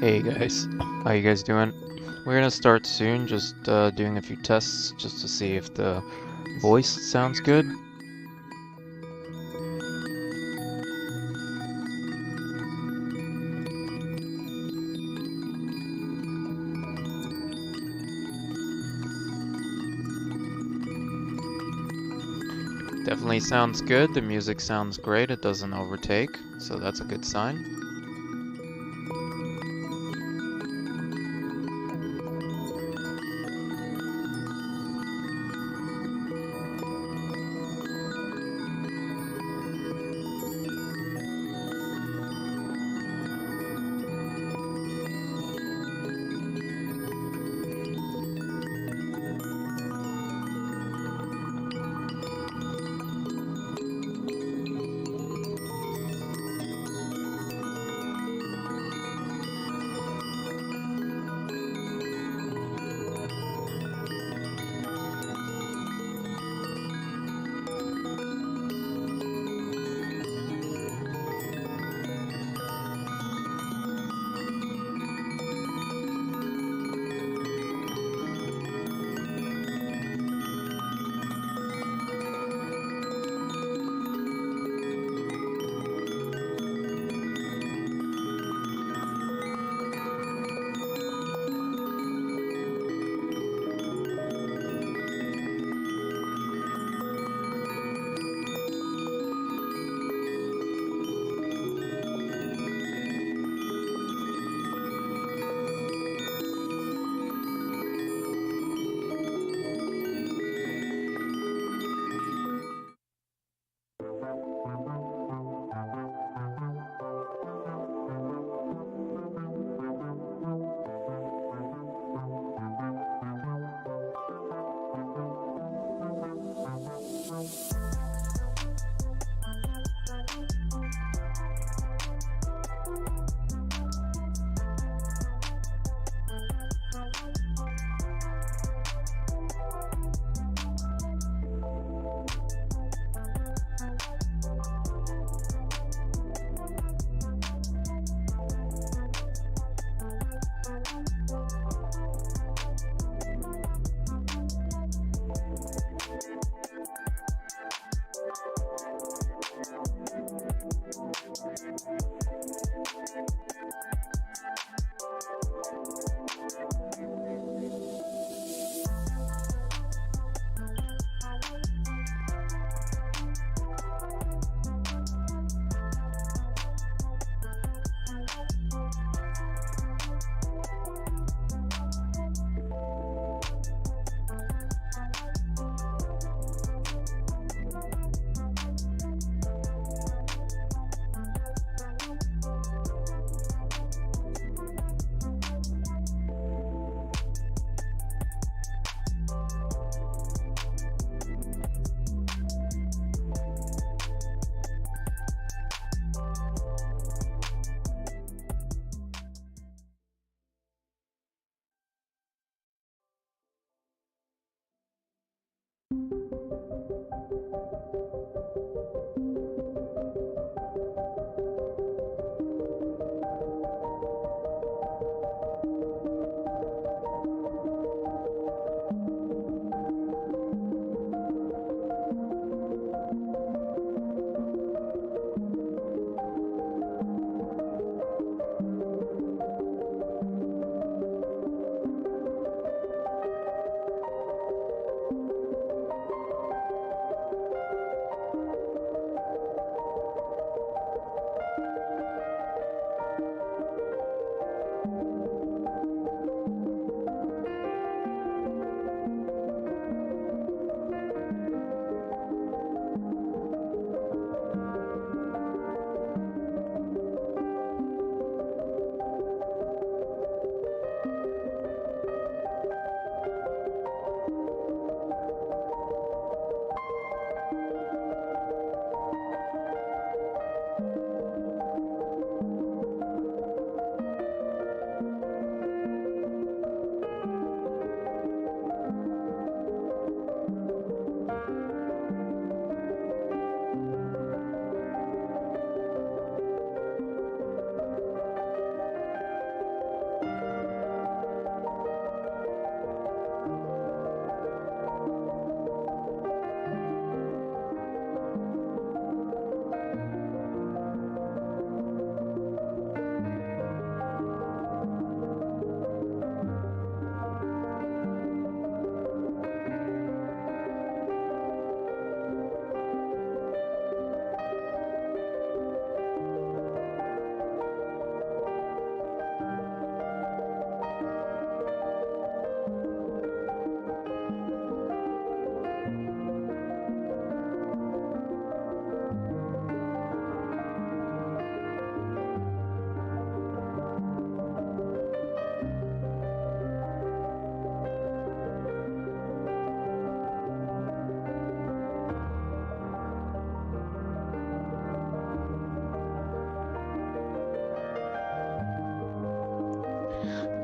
Hey guys, how you guys doing? We're gonna start soon, just doing a few tests just to see if the voice sounds good. Definitely sounds good, the music sounds great, it doesn't overtake, so that's a good sign.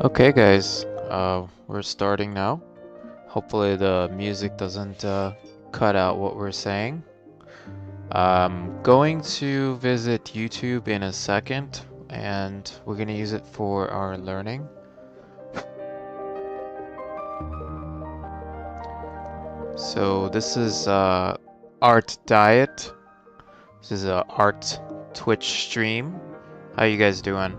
Okay, guys, we're starting now. Hopefully the music doesn't cut out what we're saying. I'm going to visit YouTube in a second, and we're going to use it for our learning. So this is Art Diet. This is a art Twitch stream. How you guys doing?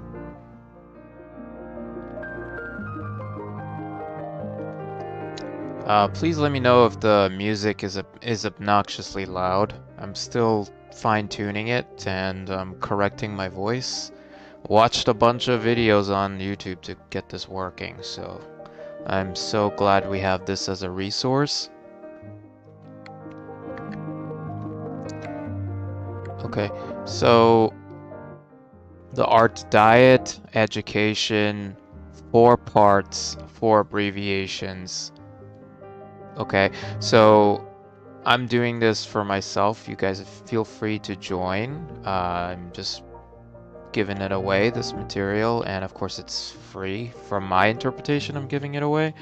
Please let me know if the music is obnoxiously loud. I'm still fine-tuning it and correcting my voice. Watched a bunch of videos on YouTube to get this working, so I'm so glad we have this as a resource. Okay, so the art diet, education, 4 parts, 4 abbreviations. Okay, so I'm doing this for myself. You guys feel free to join. I'm just giving it away, this material, and of course it's free. From my interpretation, I'm giving it away.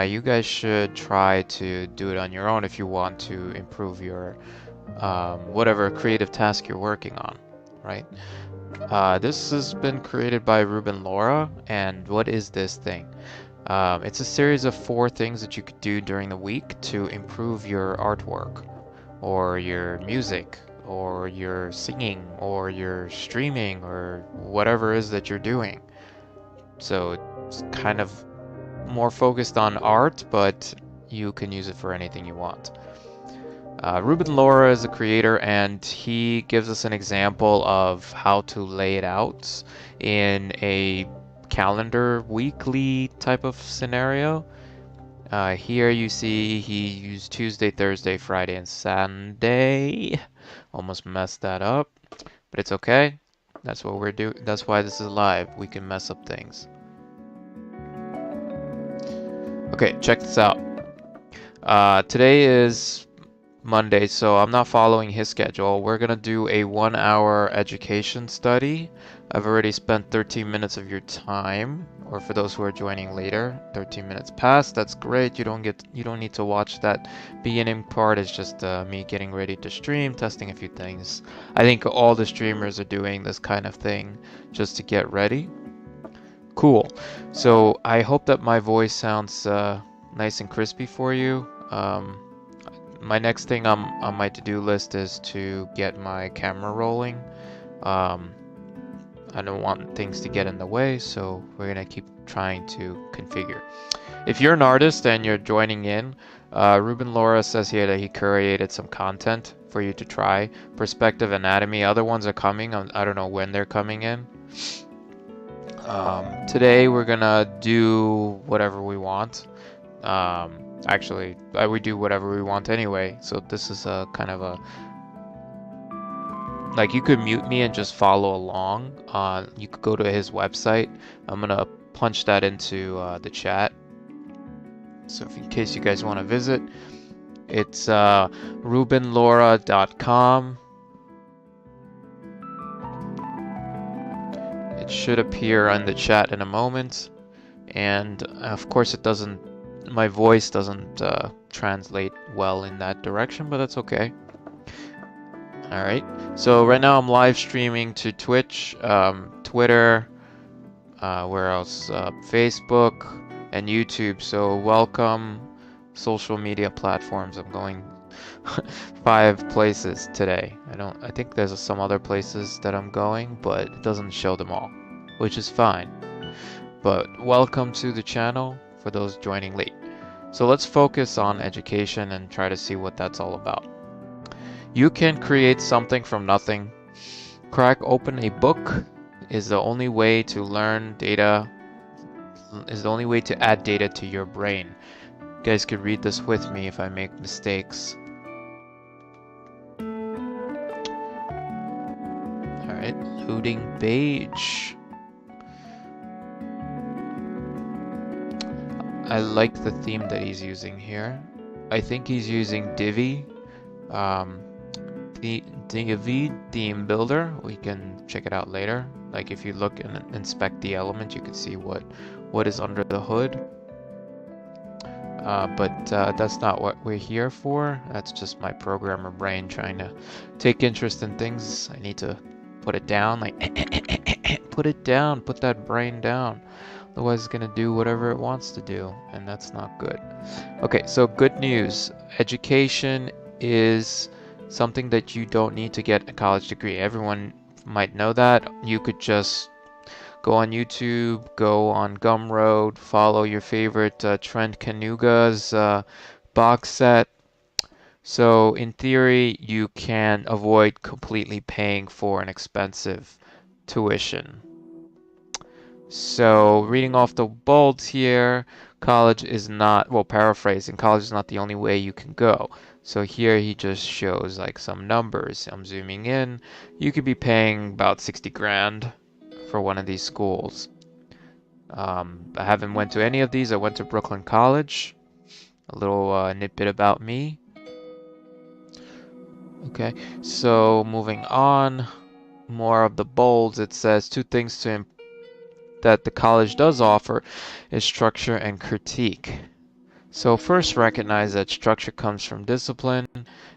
You guys should try to do it on your own if you want to improve your whatever creative task you're working on, right? This has been created by Ruben Laura, and what is this thing? It's a series of 4 things that you could do during the week to improve your artwork, or your music, or your singing, or your streaming, or whatever it is that you're doing. So it's kind of more focused on art, but you can use it for anything you want. Ruben Laura is a creator, and he gives us an example of how to lay it out in a calendar weekly type of scenario. Here you see he used Tuesday, Thursday, Friday, and Sunday. Almost messed that up, but it's okay. That's what we're doing. That's why this is live. We can mess up things. Okay, check this out. Today is Monday, so I'm not following his schedule. We're gonna do a 1-hour education study I've already spent 13 minutes of your time, or for those who are joining later, 13 minutes passed. That's great. You don't need to watch that beginning part. It's just me getting ready to stream, testing a few things. I think all the streamers are doing this kind of thing just to get ready. Cool. So I hope that my voice sounds nice and crispy for you. My next thing on my to-do list is to get my camera rolling. I don't want things to get in the way, so we're gonna keep trying to configure. If you're an artist and you're joining in, Ruben Laura says here that he created some content for you to try. Perspective Anatomy, other ones are coming. I don't know when they're coming in. Today we're gonna do whatever we want. Actually, we do whatever we want anyway, so this is a kind of a... Like, you could mute me and just follow along. You could go to his website. I'm gonna punch that into the chat. So if in case you guys want to visit, it's rubenlaura.com. It should appear on the chat in a moment. And of course it doesn't, my voice doesn't translate well in that direction, but that's okay. Alright, so right now I'm live streaming to Twitch, Twitter, where else? Facebook and YouTube. So welcome, social media platforms. I'm going 5 places today. I think there's some other places that I'm going, but it doesn't show them all, which is fine. But welcome to the channel for those joining late. So let's focus on education and try to see what that's all about. You can create something from nothing. Crack open a book is the only way to learn data, is the only way to add data to your brain. You guys could read this with me if I make mistakes. Alright, loading page. I like the theme that he's using here. I think he's using Divi. The Divi theme builder. We can check it out later. Like, if you look and inspect the element, you can see what is under the hood. But that's not what we're here for. That's just my programmer brain trying to take interest in things. I need to put it down, like put it down, put that brain down. Otherwise it's gonna do whatever it wants to do, and that's not good. Okay, so good news. Education is something that you don't need to get a college degree. Everyone might know that. You could just go on YouTube, go on Gumroad, follow your favorite Trent Kanuga's box set. So in theory, you can avoid completely paying for an expensive tuition. So reading off the bolts here, college is not, well, paraphrasing, college is not the only way you can go. So here he just shows like some numbers. I'm zooming in. You could be paying about 60 grand for one of these schools. I haven't went to any of these. I went to Brooklyn College. A little nitbit about me. Okay, so moving on. More of the bolds. It says 2 things that the college does offer is structure and critique. So first, recognize that structure comes from discipline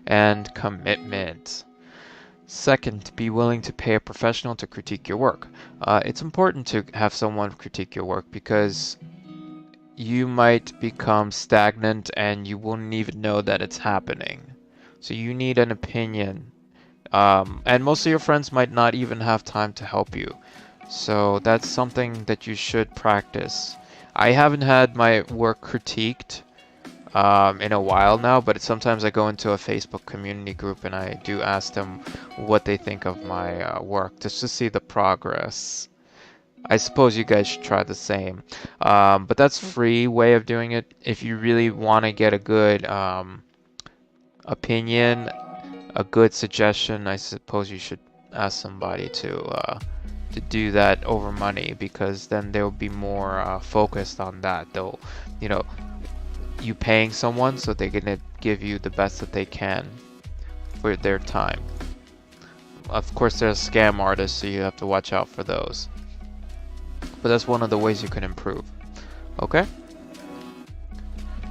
and commitment. Second, be willing to pay a professional to critique your work. It's important to have someone critique your work because you might become stagnant and you wouldn't even know that it's happening. So you need an opinion. And most of your friends might not even have time to help you. So that's something that you should practice. I haven't had my work critiqued in a while now, but sometimes I go into a Facebook community group and I do ask them what they think of my work, just to see the progress. I suppose you guys should try the same. But that's a free way of doing it. If you really want to get a good opinion, a good suggestion, I suppose you should ask somebody to do that over money, because then they'll be more focused on that. They'll, you know, you paying someone, so they're gonna give you the best that they can for their time. Of course, there's scam artists, so you have to watch out for those. But that's one of the ways you can improve. Okay?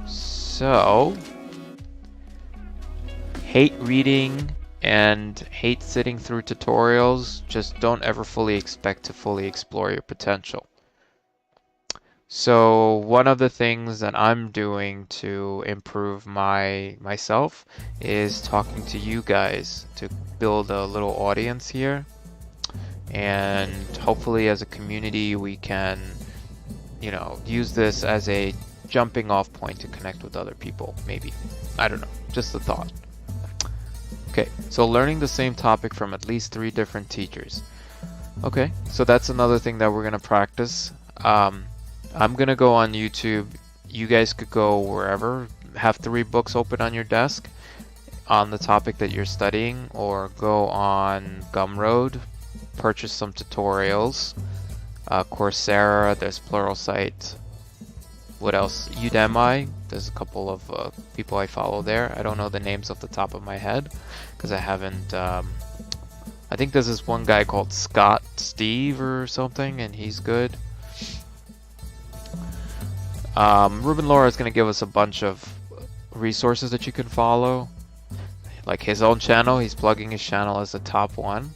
So, hate reading and hate sitting through tutorials. Just don't ever fully expect to fully explore your potential. So one of the things that I'm doing to improve myself is talking to you guys to build a little audience here. And hopefully as a community we can, use this as a jumping off point to connect with other people, maybe. I don't know, just a thought. Okay, so learning the same topic from at least 3 different teachers. Okay, so that's another thing that we're gonna practice. I'm gonna go on YouTube. You guys could go wherever. Have 3 books open on your desk on the topic that you're studying, or go on Gumroad, purchase some tutorials. Coursera, there's Pluralsight. What else? Udemy, there's a couple of people I follow there. I don't know the names off the top of my head because I haven't. I think there's this one guy called Steve or something, and he's good. Ruben Laura is going to give us a bunch of resources that you can follow. Like his own channel, he's plugging his channel as the top one.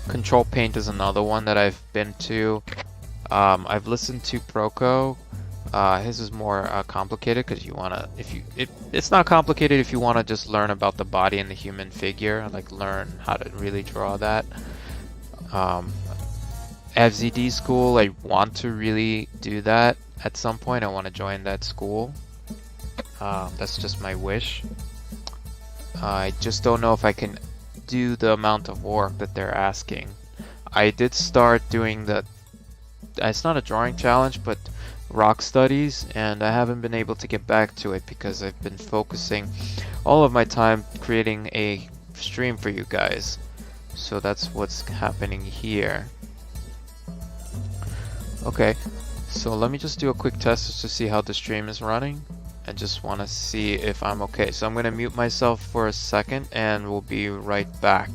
Control Paint is another one that I've been to. I've listened to Proco. His is more complicated because you want to, it's not complicated if you want to just learn about the body and the human figure, like learn how to really draw that. FZD school, I want to really do that at some point. I want to join that school. That's just my wish. I just don't know if I can do the amount of work that they're asking. I did start doing it's not a drawing challenge, but rock studies, and I haven't been able to get back to it because I've been focusing all of my time creating a stream for you guys. So that's what's happening here. Okay, so let me just do a quick test just to see how the stream is running. I just want to see if I'm okay. So I'm going to mute myself for a second and we'll be right back.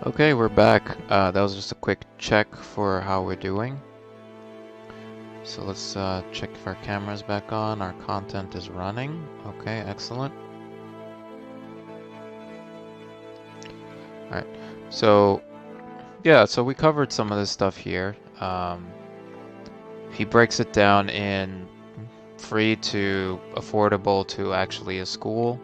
Okay, we're back. That was just a quick check for how we're doing. So let's check if our camera's back on. Our content is running. Okay, excellent. Alright, so yeah, so we covered some of this stuff here. He breaks it down in free to affordable to actually a school.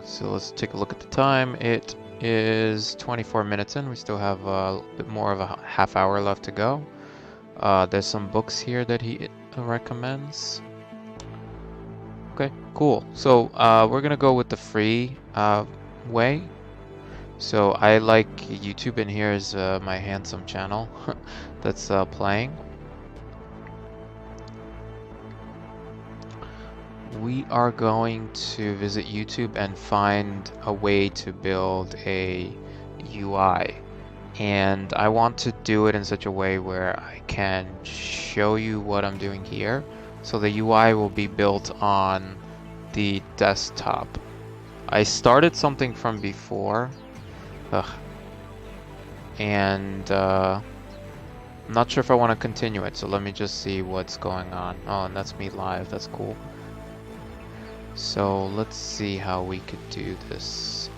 So let's take a look at the time. It is 24 minutes in. We still have a bit more of a half hour left to go. There's some books here that he recommends. Okay, cool. So we're gonna go with the free way. So I like YouTube, and here's my handsome channel that's playing. We are going to visit YouTube and find a way to build a UI. And I want to do it in such a way where I can show you what I'm doing here. So the UI will be built on the desktop. I started something from before. And I'm not sure if I want to continue it, so let me just see what's going on. Oh, and that's me live. That's cool. So let's see how we could do this.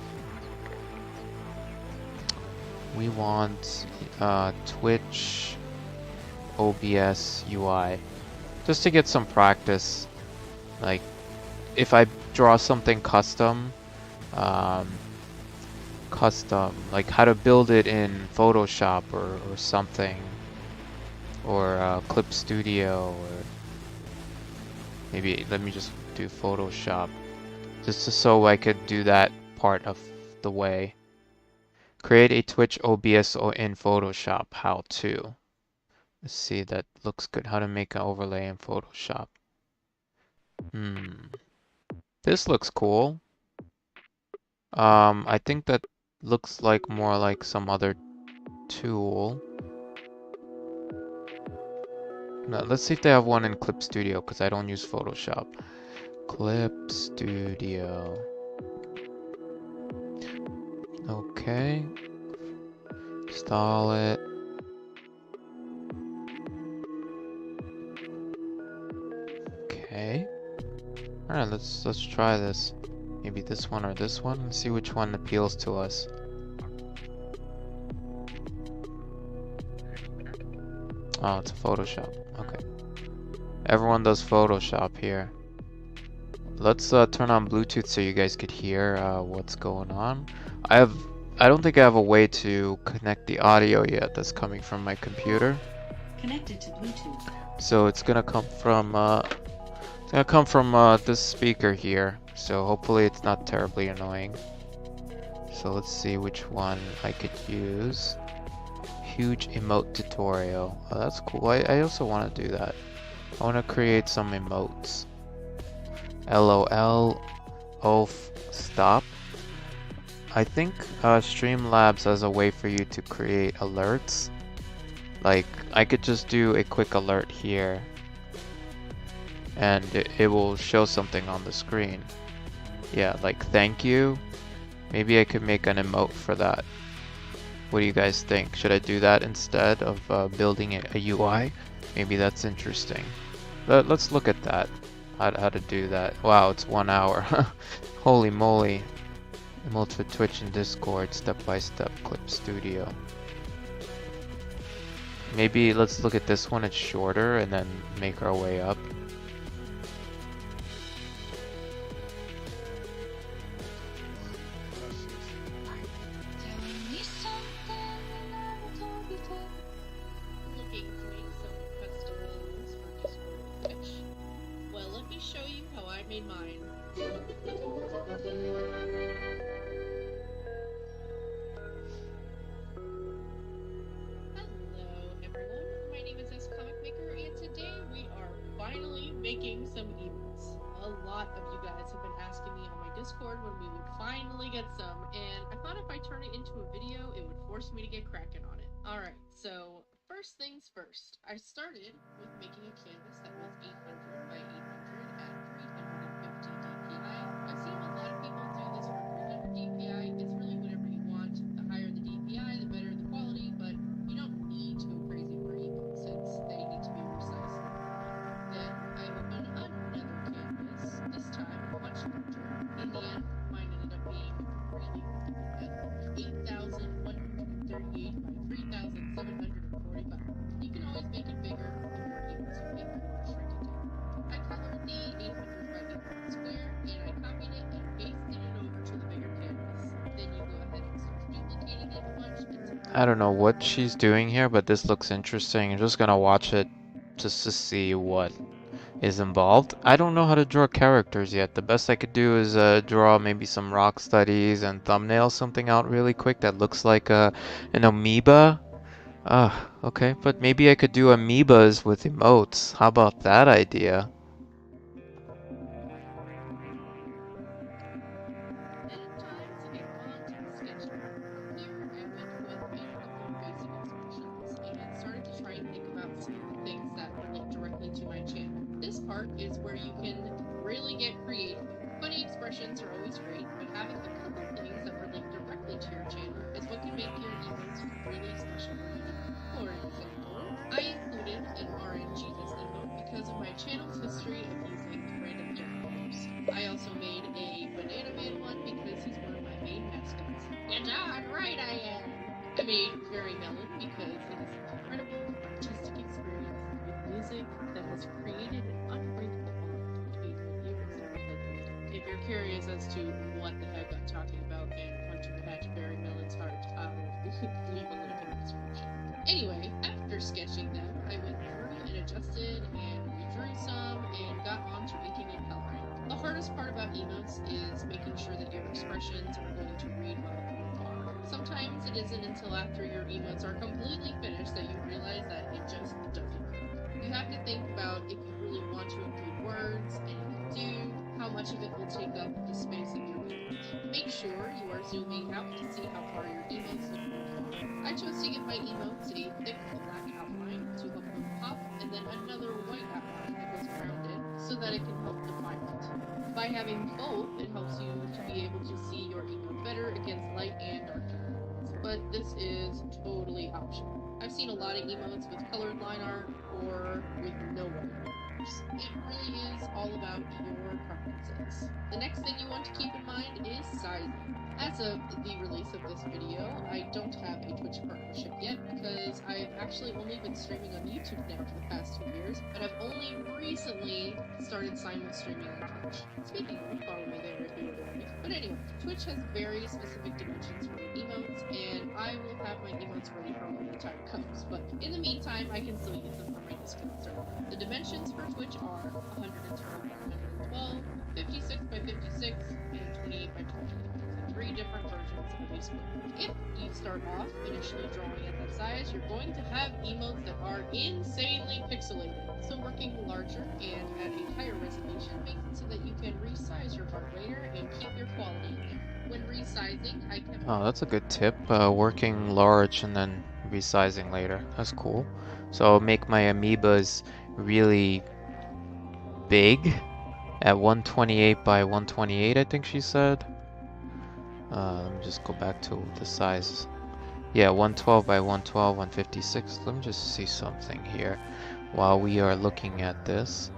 We want Twitch OBS UI just to get some practice. Like if I draw something custom, like how to build it in Photoshop or something, or Clip Studio, or maybe let me just do Photoshop, just so I could do that part of the way. Create a Twitch OBS in Photoshop. How to. Let's see, that looks good. How to make an overlay in Photoshop. This looks cool. I think that looks like more like some other tool. Now, let's see if they have one in Clip Studio, because I don't use Photoshop. Clip Studio. Okay. Install it. Okay. Alright, let's try this. Maybe this one or this one. Let's see which one appeals to us. Oh, it's a Photoshop. Okay. Everyone does Photoshop here. Let's turn on Bluetooth so you guys could hear what's going on. I don't think I have a way to connect the audio yet that's coming from my computer. Connected to Bluetooth. So it's gonna come from this speaker here. So hopefully it's not terribly annoying. So let's see which one I could use. Huge emote tutorial. Oh, that's cool. I also want to do that. I want to create some emotes. LOL, OF, stop. I think Streamlabs has a way for you to create alerts. Like, I could just do a quick alert here, and it will show something on the screen. Yeah, like thank you. Maybe I could make an emote for that. What do you guys think? Should I do that instead of building a UI? Maybe that's interesting. Let's look at that. How to do that. Wow, it's 1 hour. Holy moly. Emotes for Twitch and Discord, step-by-step Clip Studio. Maybe let's look at this one. It's shorter, and then make our way up. Looking to make some custom modes for Discord and Twitch? Well, let me show you how I made mine. Hello everyone, my name is Comic Maker, and today we are finally making some emotes. A lot of you guys have been asking me on my Discord when we would finally get some, and I thought if I turn it into a video, it would force me to get cracking on it. Alright, so first things first, I started with making a canvas that was 800 by 800 at 350 DPI. I've seen a lot of people do this for 300 DPI. It's really 3,745. You can always make it bigger when your emotes are big or shrink it down. I colored the 800 by 800 square and I copied it and pasted it over to the bigger canvas. Then you go ahead and start duplicating it a bunch until I don't know what she's doing here, but this looks interesting. I'm just gonna watch it just to see what is involved. I don't know how to draw characters yet. The best I could do is draw maybe some rock studies and thumbnail something out really quick that looks like an amoeba. Ah, okay, but maybe I could do amoebas with emotes. How about that idea? then time to get on to the sketching. Here I went with a couple of basic expressions and started to try and think about some of the things that relate directly to my channel. This part is where you can really get creative. Funny expressions are always great, but having a couple things that relate directly to your channel is what can make your emotes really special or unique. For example, I included an RNGesus emote because of my channel's history of using random characters. I also made a Banana Man one because he's one of my main mascots. You're darn right I am! I made Very Melon because it is an incredible artistic experience with music that has created an unbreakable bond between my viewers and my husband. If you're curious as to what the heck I'm talking about and want to catch Very Melon's heart, I'll leave a link in the description. Anyway, after sketching them, I went through and adjusted and redrew some and got on to inking and coloring. The hardest part about emotes is making sure that your expressions are going to read well from afar. Sometimes it isn't until after your emotes are completely finished that you realize that it just doesn't work. You have to think about if you really want to include words, and if you do, how much of it will take up the space of your image. Make sure you are zooming out to see how far your emotes look from afar. I chose to give my emotes a thick black outline to help them pop, and then another white outline that goes around it so that it can help define it. By having both, it helps you to be able to see your emote better against light and dark backgrounds. But this is totally optional. I've seen a lot of emotes with colored line art or with no white borders. It really is all about your preferences. The next thing you want to keep in mind is sizing. As of the release of this video, I don't have a Twitch partnership yet because I've actually only been streaming on YouTube now for the past 2 years, but I've only recently started simul streaming on Twitch. Speaking of, follow me there if you would like. But anyway, Twitch has very specific dimensions for my emotes, and I will have my emotes ready for when the time comes. But in the meantime, I can still use them for my Discord server. The dimensions for Twitch are 112 by 112, 56 by 56, and 28 by 28. 3 different versions of a split. If you start off initially drawing at that size, you're going to have emotes that are insanely pixelated. So working larger and at a higher resolution makes it so that you can resize your part later and keep your quality in there. When resizing, I kept... Oh, that's a good tip. Working large and then resizing later. That's cool. So I'll make my amoebas really big at 128 by 128, I think she said. Let me just go back to the size. Yeah, 112 by 112, 156. Let me just see something here while we are looking at this.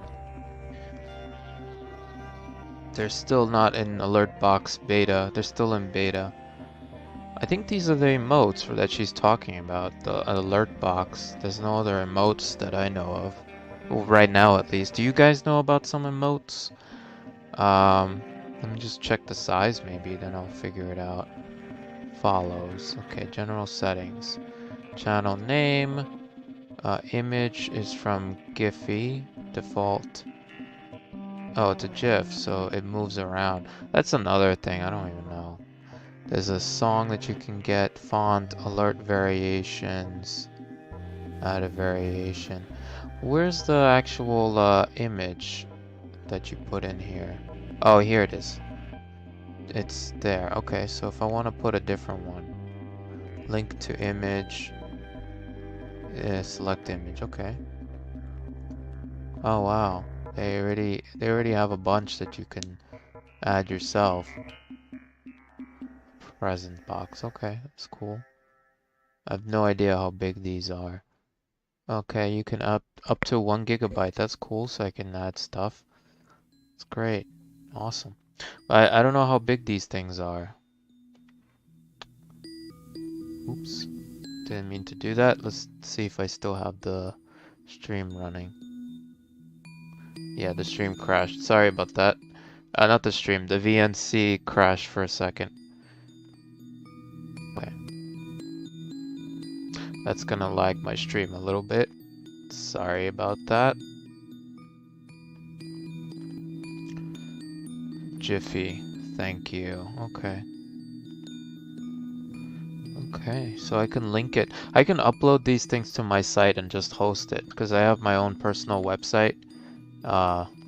They're still not in alert box beta. They're still in beta. I think these are the emotes that she's talking about. The alert box. There's no other emotes that I know of. Well, right now at least. Do you guys know about some emotes? Let me just check the size maybe, then I'll figure it out. Follows. Okay, general settings. Channel name. Image is from Giphy. Default. Oh, it's a GIF, so it moves around. That's another thing, I don't even know. There's a song that you can get. Font, alert variations. Add a variation. Where's the actual image that you put in here? Oh, here it is. It's there. Okay, so if I want to put a different one, link to image, select image. Okay. Oh wow, they already have a bunch that you can add yourself. Present box. Okay, that's cool. I have no idea how big these are. Okay, you can up to 1 gigabyte. That's cool. So I can add stuff. It's great. Awesome. I don't know how big these things are. Oops. Didn't mean to do that. Let's see if I still have the stream running. Yeah, the stream crashed. Sorry about that. Not the stream, the VNC crashed for a second. Okay. That's gonna lag my stream a little bit. Sorry about that. Jiffy, thank you. Okay. Okay, so I can link it. I can upload these things to my site and just host it, because I have my own personal website,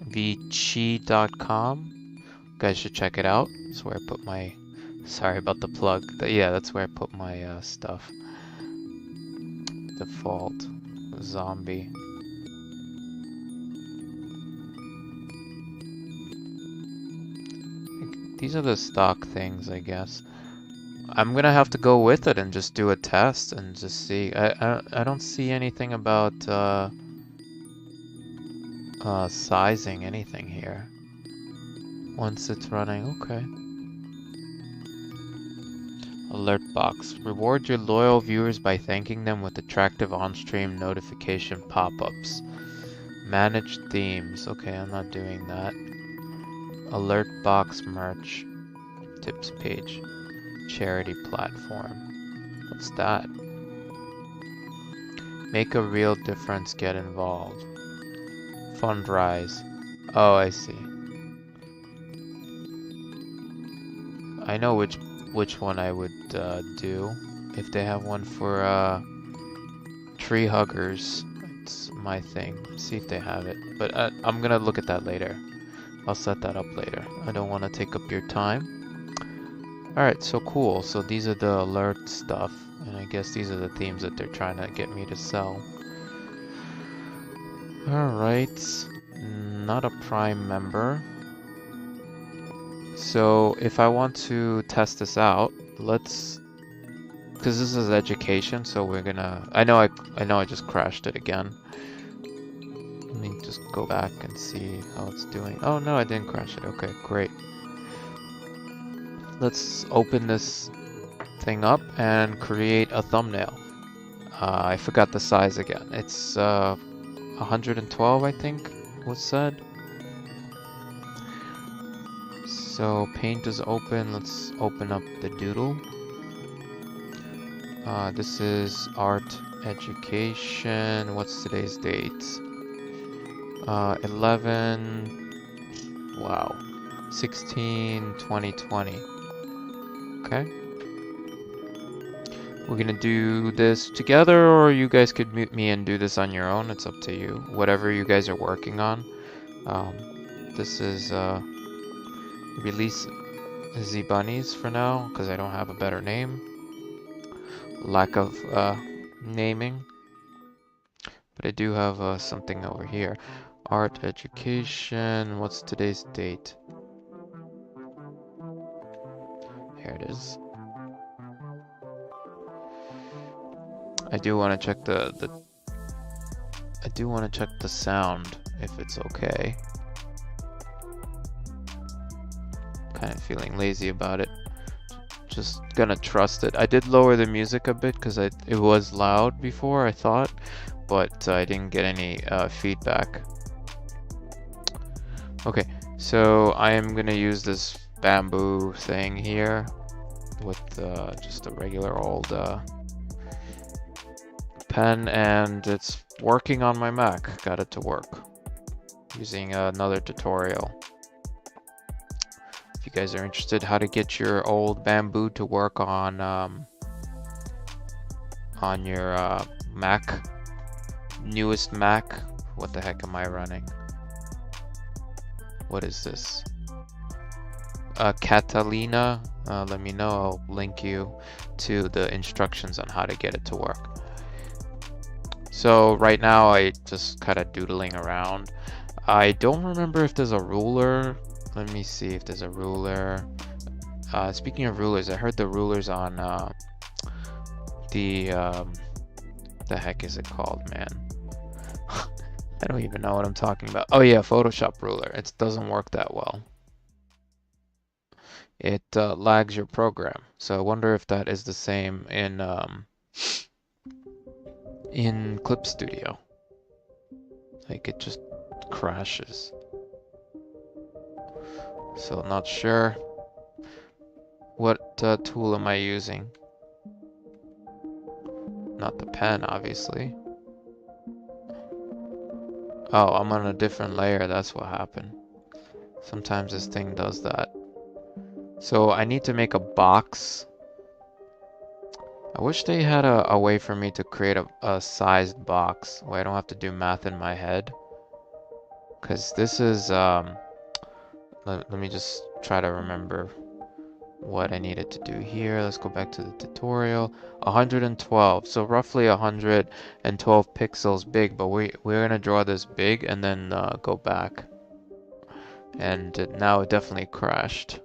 vchi.com. You guys should check it out. That's where I put my... Sorry about the plug. Yeah, that's where I put my stuff. Default. Zombie. These are the stock things, I guess. I'm gonna have to go with it and just do a test and just see. I don't see anything about sizing anything here. Once it's running, okay. Alert box. Reward your loyal viewers by thanking them with attractive on-stream notification pop-ups. Manage themes. Okay, I'm not doing that. Alert box merch. Tips page. Charity platform. What's that? Make a real difference, get involved. Fundrise. Oh, I see. I know which one I would do. If they have one for tree huggers, it's my thing. See if they have it. But I'm gonna look at that later. I'll set that up later. I don't want to take up your time. Alright, so cool. So these are the alert stuff. And I guess these are the themes that they're trying to get me to sell. Alright. Not a Prime member. So if I want to test this out, let's... Because this is education, so we're gonna... I know I just crashed it again. Let me just go back and see how it's doing. Oh no, I didn't crash it. Okay, great. Let's open this thing up and create a thumbnail. I forgot the size again. It's 112, I think was said. So paint is open. Let's open up the doodle. This is art education. What's today's date? 11, wow, 16/20/20. Okay. We're gonna do this together, or you guys could mute me and do this on your own. It's up to you. Whatever you guys are working on. This is release Z Bunnies for now, because I don't have a better name. Lack of naming. But I do have something over here. Art education. What's today's date? Here it is. I do want to check I do want to check the sound if it's okay. Kind of feeling lazy about it. Just gonna trust it. I did lower the music a bit because it was loud before, I thought, but I didn't get any feedback. Okay, so I am gonna use this bamboo thing here with just a regular old pen, and it's working on my Mac. Got it to work using another tutorial. If you guys are interested how to get your old bamboo to work on your Mac, newest Mac. What the heck am I running? What is this? Catalina. Let me know. I'll link you to the instructions on how to get it to work. So right now I just kind of doodling around. I don't remember if there's a ruler. Let me see if there's a ruler. Speaking of rulers, I heard the rulers on the heck is it called, man? I don't even know what I'm talking about. Oh yeah, Photoshop ruler. It doesn't work that well. It lags your program. So I wonder if that is the same in in Clip Studio. Like it just crashes. So not sure. What tool am I using? Not the pen, obviously. Oh, I'm on a different layer, that's what happened. Sometimes this thing does that. So I need to make a box. I wish they had a way for me to create a sized box where I don't have to do math in my head. Because this is, let me just try to remember what I needed to do here. Let's go back to the tutorial. 112, so roughly 112 pixels big, but we're gonna draw this big and then go back. And now it definitely crashed.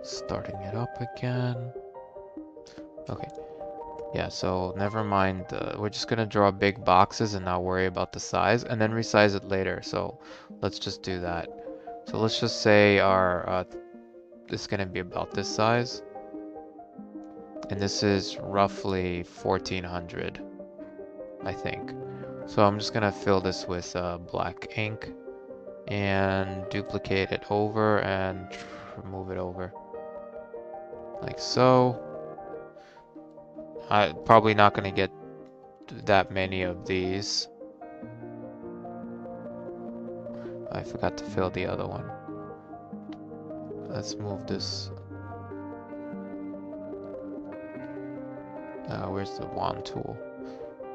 Starting it up again. Okay. Yeah, so never mind. We're just gonna draw big boxes and not worry about the size, and then resize it later. So let's just do that. So let's just say our this is gonna be about this size, and this is roughly 1400, I think. So I'm just gonna fill this with black ink and duplicate it over and move it over like so. I'm probably not gonna get that many of these. I forgot to fill the other one. Let's move this. Where's the wand tool?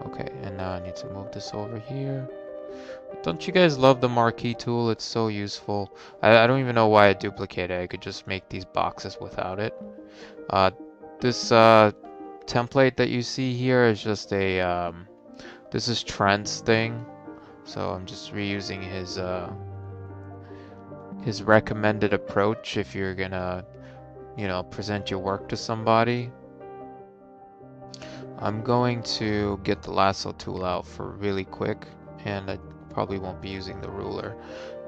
Okay, and now I need to move this over here. Don't you guys love the marquee tool? It's so useful. I don't even know why I duplicated it. I could just make these boxes without it. This template that you see here is just a this is Trent's thing, so I'm just reusing his recommended approach if you're gonna, you know, present your work to somebody. I'm going to get the lasso tool out for really quick, and I probably won't be using the ruler.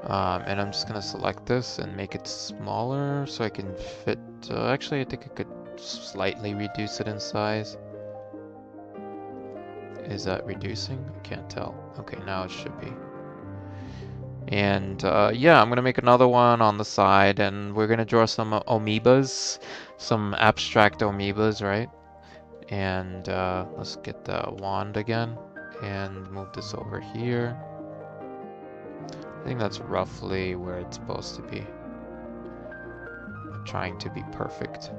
And I'm just gonna select this and make it smaller so I can fit. Actually, I think I could slightly reduce it in size. Is that reducing? I can't tell. Okay, now it should be. And yeah, I'm gonna make another one on the side, and we're gonna draw some amoebas, some abstract amoebas, right? And let's get the wand again and move this over here. I think that's roughly where it's supposed to be. I'm trying to be perfect.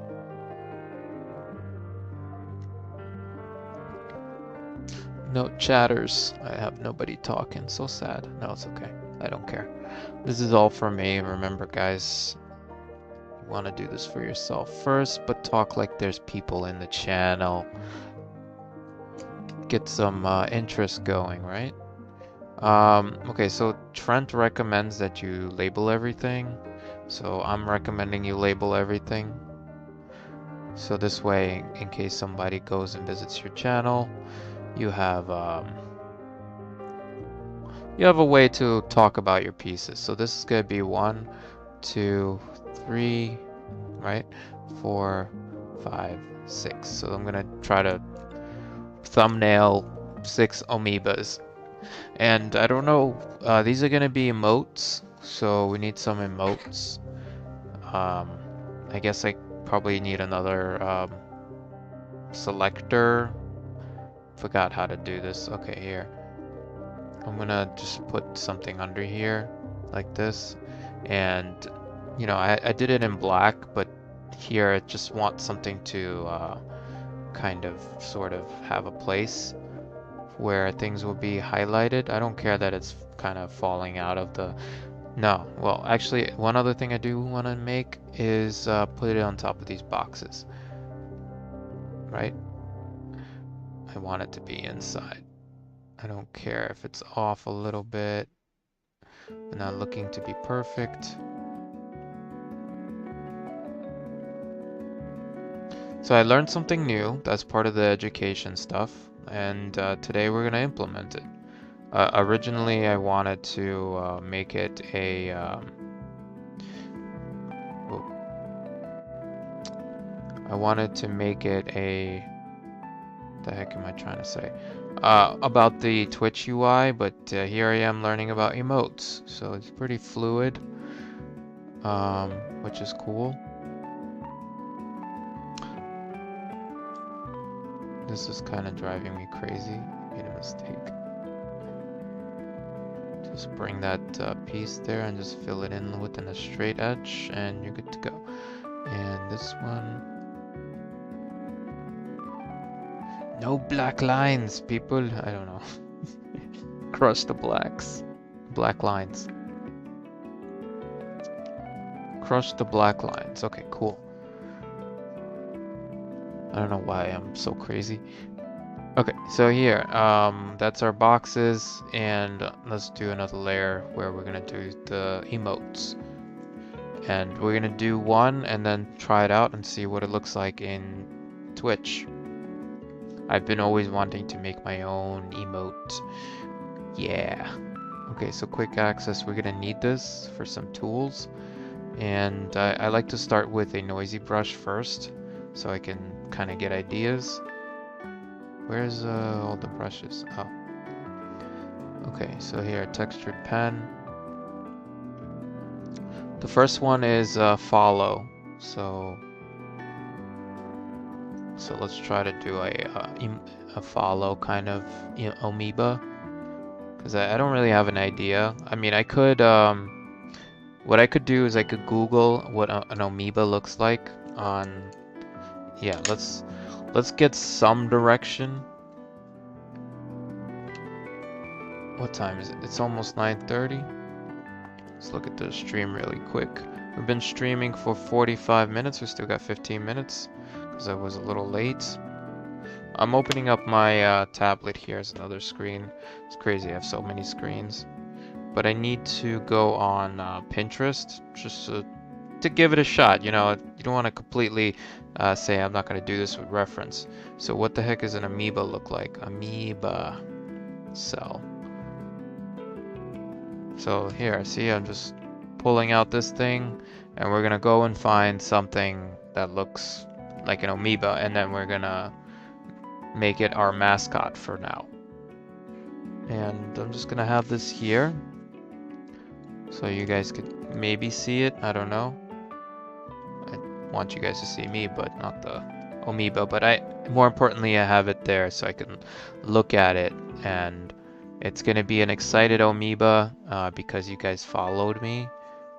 No chatters. I have nobody talking. So sad. No, it's okay. I don't care. This is all for me. Remember, guys, you want to do this for yourself first, but talk like there's people in the channel. Get some interest going, right? Okay, so Trent recommends that you label everything. So I'm recommending you label everything. So this way, in case somebody goes and visits your channel, you have a way to talk about your pieces. So this is gonna be 1, 2, 3, right? 4, 5, 6. So I'm gonna try to thumbnail 6 amoebas. And I don't know, these are gonna be emotes, so we need some emotes. I guess I probably need another selector. Forgot how to do this. Okay, here. I'm gonna just put something under here, like this. And, you know, I did it in black, but here I just want something to kind of, sort of have a place where things will be highlighted. I don't care that it's kind of falling out of the... No, well, actually, one other thing I do want to make is put it on top of these boxes, right? I want it to be inside. I don't care if it's off a little bit. I'm not looking to be perfect. So I learned something new. That's part of the education stuff. And today we're going to implement it. Originally, I wanted to make it a... I wanted to make it a The heck am I trying to say? About the Twitch UI, but here I am learning about emotes. So it's pretty fluid, which is cool. This is kind of driving me crazy. Made a mistake. Just bring that piece there and just fill it in within a straight edge, and you're good to go. And this one. No black lines, people. I don't know. Crush the blacks. Black lines. Crush the black lines. Okay, cool. I don't know why I'm so crazy. Okay, so here, that's our boxes, and let's do another layer where we're gonna do the emotes. And we're gonna do one and then try it out and see what it looks like in Twitch. I've been always wanting to make my own emote. Yeah. Okay, so quick access, we're gonna need this for some tools. And I like to start with a noisy brush first, so I can kind of get ideas. Where's all the brushes? Oh. Okay, so here, textured pen. The first one is follow. So let's try to do a follow kind of amoeba, because I don't really have an idea. I mean, I could what I could do is I could Google what an amoeba looks like on. Yeah, let's get some direction. What time is it? It's almost 9:30. Let's look at the stream really quick. We've been streaming for 45 minutes. We still got 15 minutes because I was a little late. I'm opening up my tablet here as another screen. It's crazy, I have so many screens. But I need to go on Pinterest just to give it a shot. You know, you don't want to completely say I'm not going to do this with reference. So what the heck is an amoeba look like? Amoeba cell. So here, see, I'm just pulling out this thing, and we're gonna go and find something that looks like an amoeba, and then we're gonna make it our mascot for now. And I'm just gonna have this here, so you guys could maybe see it, I don't know. I want you guys to see me, but not the amoeba, but more importantly, I have it there so I can look at it, and it's gonna be an excited amoeba because you guys followed me,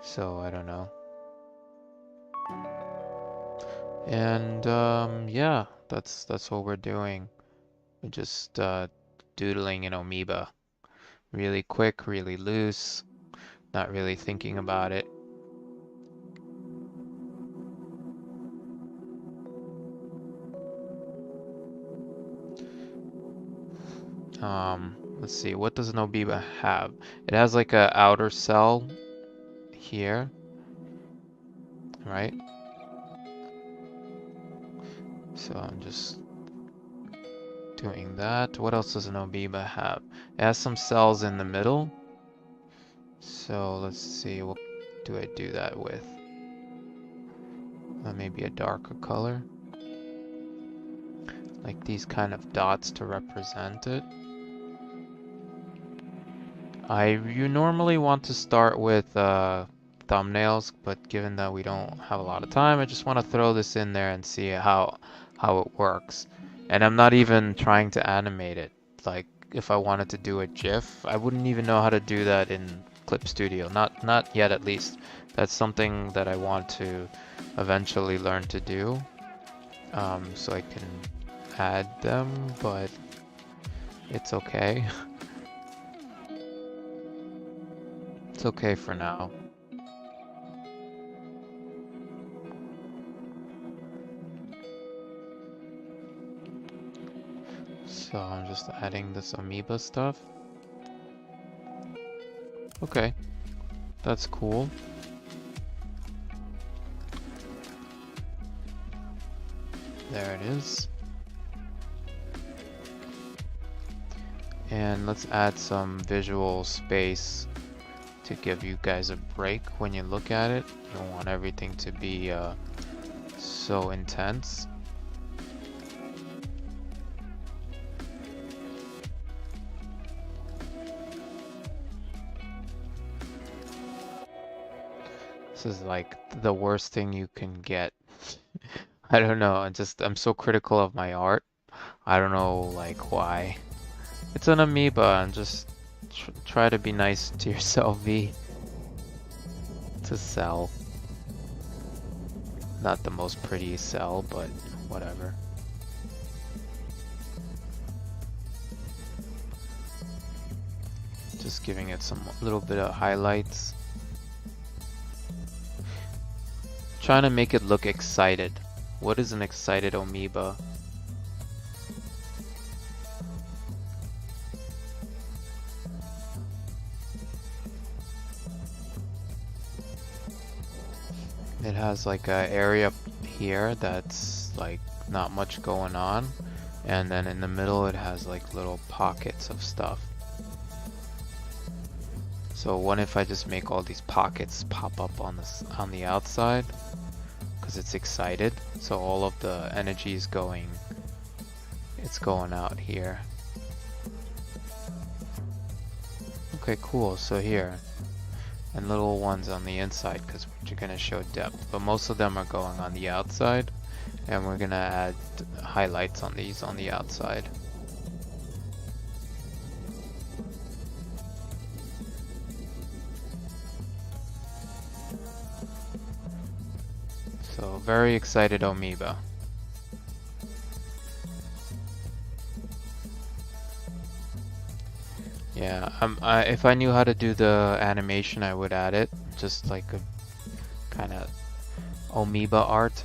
so I don't know. And yeah, that's what we're doing. We're just doodling an amoeba, really quick, really loose, not really thinking about it. Let's see, what does an amoeba have? It has like a outer cell here, right? So I'm just doing that. What else does an amoeba have? It has some cells in the middle. So let's see, what do I do that with? Maybe a darker color. Like these kind of dots to represent it. You normally want to start with thumbnails, but given that we don't have a lot of time, I just want to throw this in there and see how it works. And I'm not even trying to animate it. Like if I wanted to do a GIF, I wouldn't even know how to do that in Clip Studio. Not yet, at least. That's something that I want to eventually learn to do, so I can add them, but it's okay. It's okay for now. So I'm just adding this amoeba stuff. Okay, that's cool. There it is. And let's add some visual space to give you guys a break when you look at it. You don't want everything to be so intense. This is like the worst thing you can get. I don't know. I'm so critical of my art. I don't know like why. It's an amoeba, and just try to be nice to yourself, V. To sell. Not the most pretty cell, but whatever. Just giving it some little bit of highlights. Trying to make it look excited. What is an excited amoeba? It has like a area here that's like not much going on, and then in the middle it has like little pockets of stuff. So what if I just make all these pockets pop up on the outside, because it's excited, so all of the energy is going, it's going out here. Okay, cool. So here, and little ones on the inside because we're gonna show depth, but most of them are going on the outside, and we're gonna add highlights on these on the outside. So very excited amoeba. Yeah, if I knew how to do the animation, I would add it, just like a kind of amoeba art.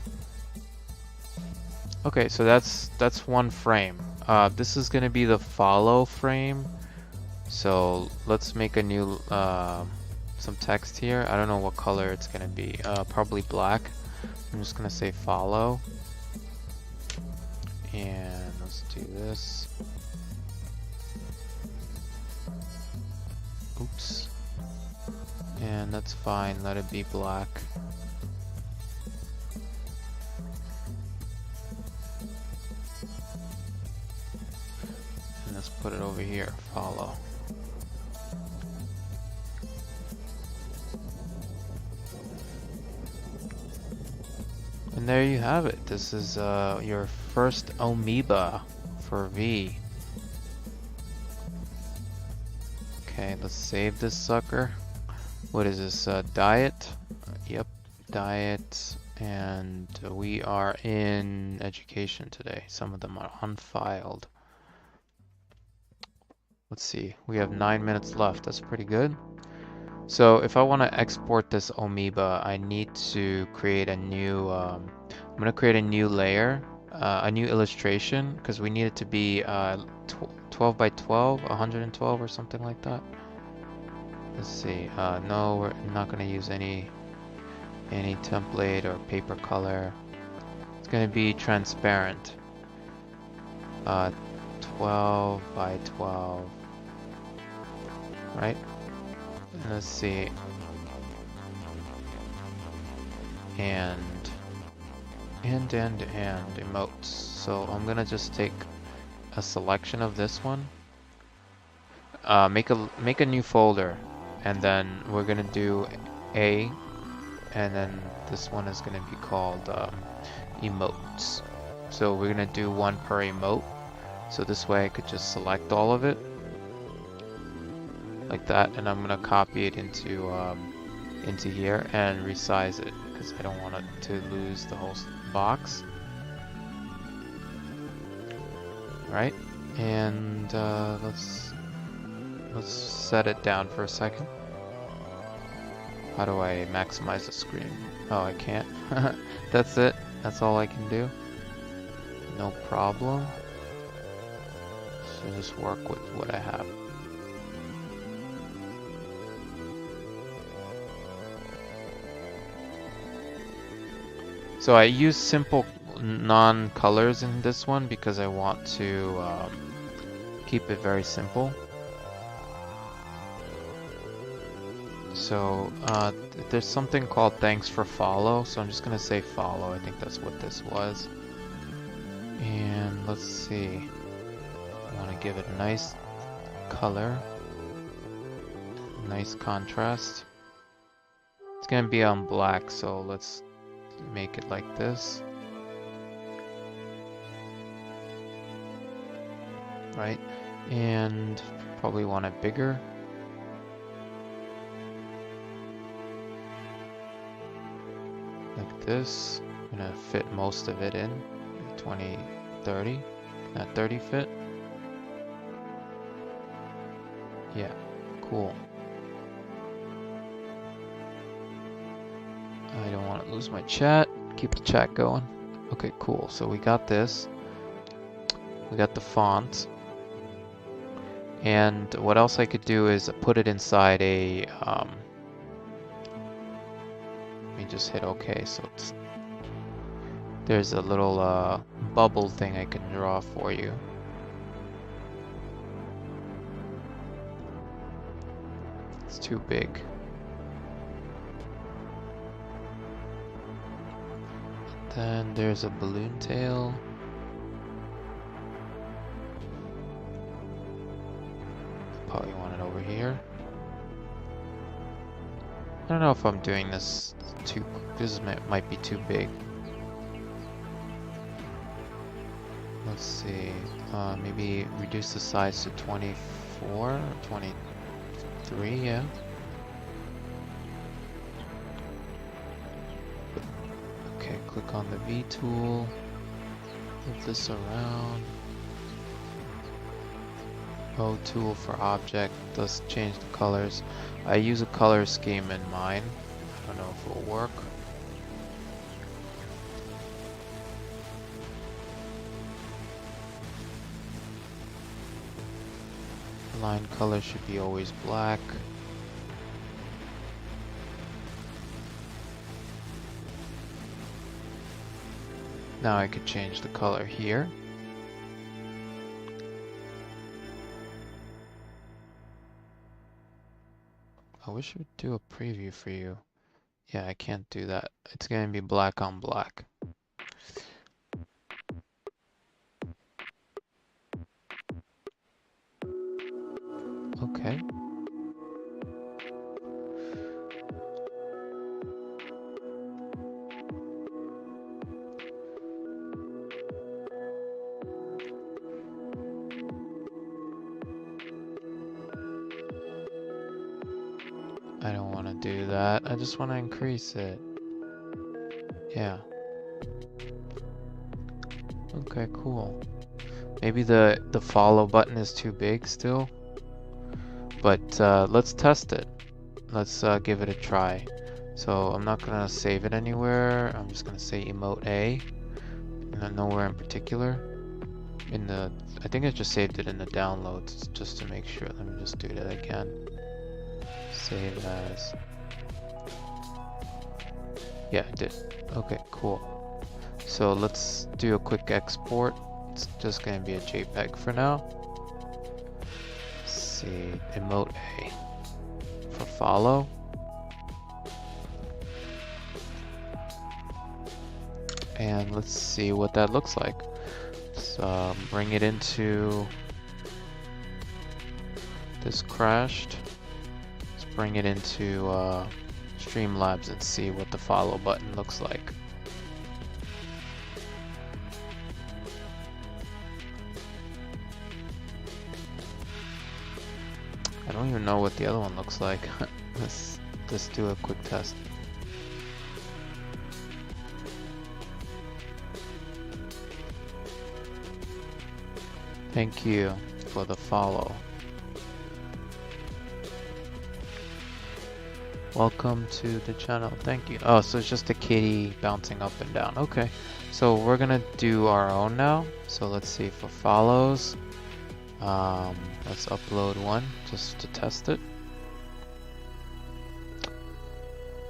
Okay, so that's one frame. This is gonna be the follow frame. So let's make a new some text here. I don't know what color it's gonna be. Probably black. I'm just gonna say follow, and let's do this. Oops. And that's fine. Let it be black. And let's put it over here. Follow. And there you have it. This is your first amoeba for V. Okay, let's save this sucker. What is this? Diet? Yep, diet. And we are in education today. Some of them are unfiled. Let's see. We have 9 minutes left. That's pretty good. So if I want to export this amoeba, I need to create a new, I'm going to create a new layer, a new illustration, because we need it to be 12 by 12, 112 or something like that. Let's see. No, we're not going to use any template or paper color. It's going to be transparent. 12 by 12. Right? Let's see. And emotes. So I'm gonna just take a selection of this one. Make a new folder, and then we're gonna do A, and then this one is gonna be called emotes. So we're gonna do one per emote. So this way I could just select all of it like that, and I'm gonna copy it into here and resize it because I don't want it to lose the whole box. Right, and let's set it down for a second. How do I maximize the screen? Oh, I can't. That's it. That's all I can do. No problem. So just work with what I have. So I use simple non-colors in this one because I want to keep it very simple. So there's something called thanks for follow, so I'm just gonna say follow. I think that's what this was. And let's see. I want to give it a nice color, nice contrast. It's gonna be on black, so let's make it like this. Right? And probably want it bigger. Like this. I'm gonna fit most of it in. 20, 30. Can that 30 fit? Yeah, cool. I don't want to lose my chat. Keep the chat going. Okay, cool. So we got this. We got the font. And what else I could do is put it inside a, let me just hit OK. So there's a little bubble thing I can draw for you. It's too big. Then there's a balloon tail. Probably want it over here. I don't know if I'm doing this too, this might be too big. Let's see, maybe reduce the size to 24 or 23, yeah. Okay, click on the V tool, move this around. O tool for object, does change the colors. I use a color scheme in mine. I don't know if it'll work. Line color should be always black. Now I could change the color here. I wish it would do a preview for you. Yeah, I can't do that. It's gonna be black on black. Okay. I don't want to do that. I just want to increase it. Yeah. Okay, cool. Maybe the follow button is too big still. But let's test it. Let's give it a try. So I'm not gonna save it anywhere. I'm just gonna say emote A. And nowhere in particular. I think I just saved it in the downloads just to make sure. Let me just do that again. Save as. Yeah, I did. Okay, cool. So let's do a quick export. It's just gonna be a JPEG for now. Let's see, emote A for follow. And let's see what that looks like. Let's bring it into this crashed. Let's bring it into Streamlabs and see what the follow button looks like. I don't even know what the other one looks like. Let's just do a quick test. Thank you for the follow. Welcome to the channel. Thank you. Oh, so it's just a kitty bouncing up and down. Okay. So we're gonna do our own now. So let's see for follows. Let's upload one just to test it.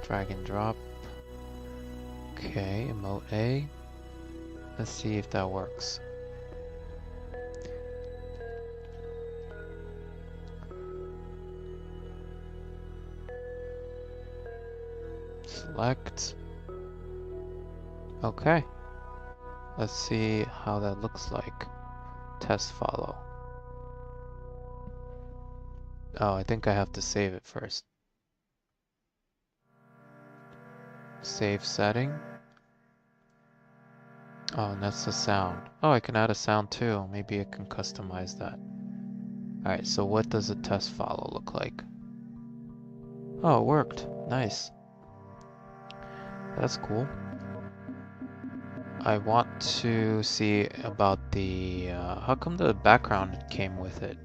Drag and drop. Okay, emote A. Let's see if that works. Select. Okay. Let's see how that looks like. Test follow. Oh, I think I have to save it first. Save setting. Oh, and that's the sound. Oh, I can add a sound too. Maybe I can customize that. Alright, so what does a test follow look like? Oh, it worked. Nice. That's cool. I want to see about the... how come the background came with it?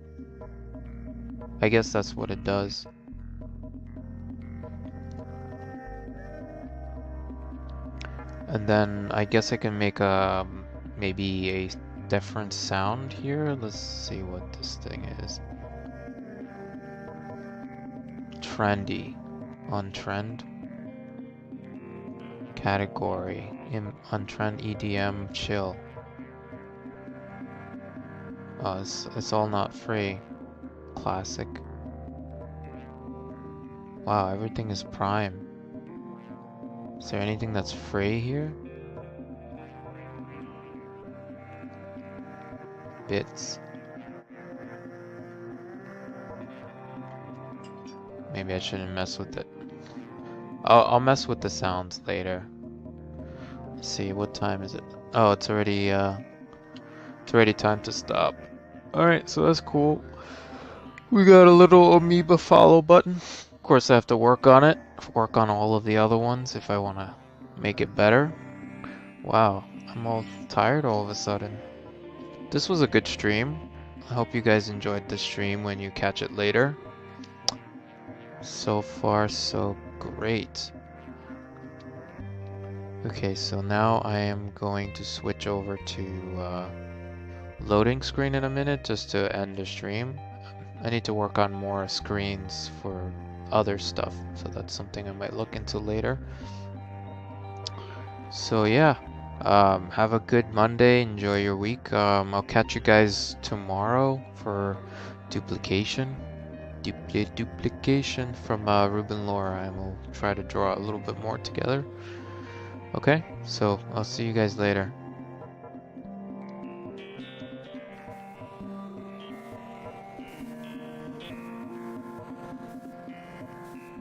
I guess that's what it does. And then I guess I can make maybe a different sound here. Let's see what this thing is. Trendy. On trend. Category. On trend EDM chill. Oh, it's all not free. Classic. Wow, everything is prime. Is there anything that's free here? Bits. Maybe I shouldn't mess with it. I'll mess with the sounds later. Let's see, what time is it? Oh, it's already time to stop. Alright, so that's cool. We got a little amoeba follow button. Of course I have to work on it. Work on all of the other ones if I want to make it better. Wow, I'm all tired all of a sudden. This was a good stream. I hope you guys enjoyed the stream when you catch it later. So far, so great. Okay, so now I am going to switch over to loading screen in a minute just to end the stream. I need to work on more screens for other stuff, so that's something I might look into later. So yeah, have a good Monday, enjoy your week. I'll catch you guys tomorrow for duplication from Ruben Laura, and we'll try to draw a little bit more together. Okay, so I'll see you guys later.